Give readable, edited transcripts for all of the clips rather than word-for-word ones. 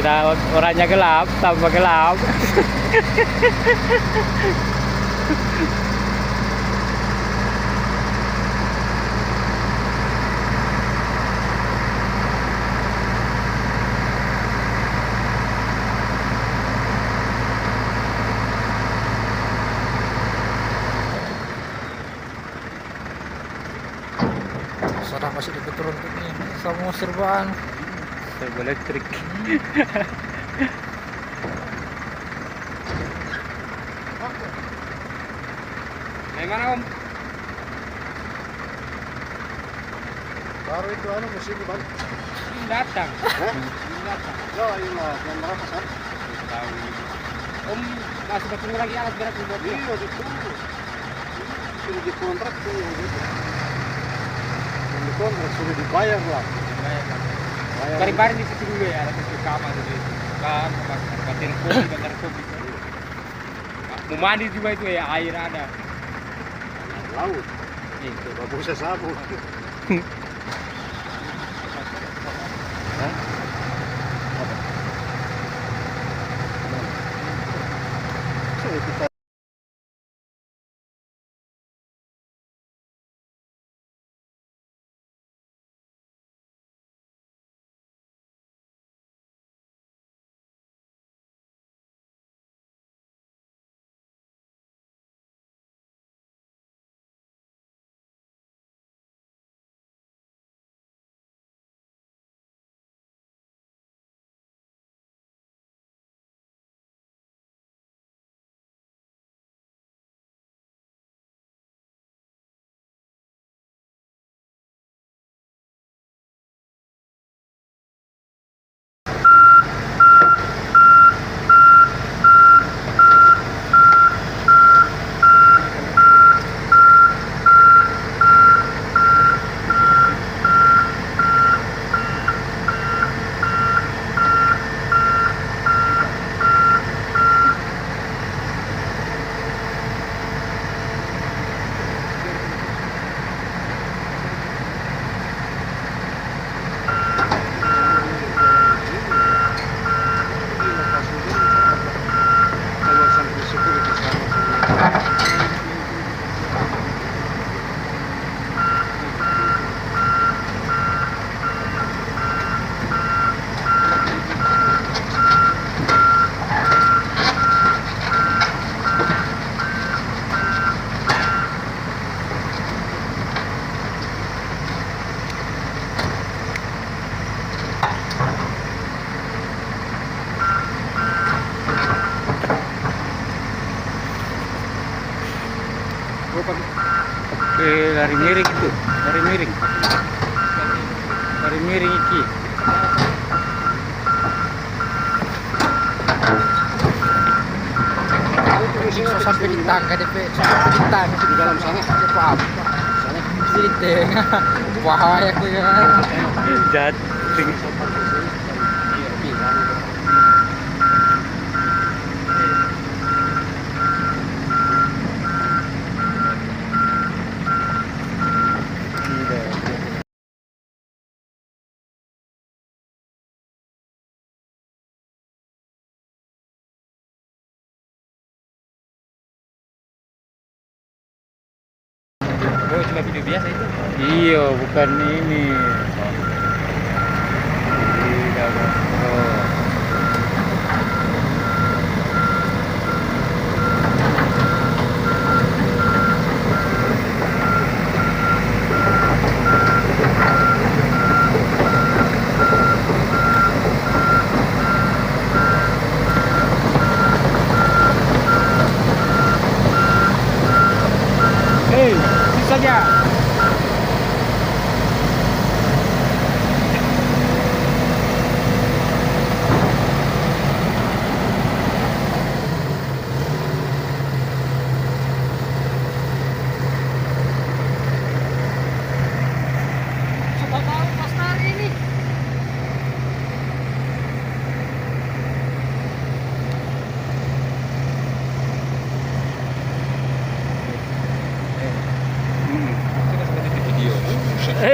Udah orangnya gelap, tambah gelap. Sudah masih dibeturun ini semua serban Serba elektrik. Gimana Om? Baru itu mesin balik. Datang. Hah? Datang. Ya iya, jam berapa San? Tahu. Om masih ketemu lagi alat berat buat dia. Iya ditunggu. Sudah dikontrak tuh yang gitu. Yang dikontrak sudah dibayar lah. Bayar. Bari-bari di situ dulu ya, alat itu kamar dulu. Kan, batin kopi, batin kopi. Mau mandi juga itu ya, air ada. Laut. Itu. Bagus saya sabu. Hah? Apa? Saya kita Lari miring itu, lari miring. Lari miring iki. sampai di tangga DP sampai di tangga di dalam sana. apa Sana. di tengah bahaya aku ya Jating. oh cuma video biasa itu Iya, bukan ini. Tidak, oh. Hei, bisa saja.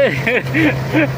video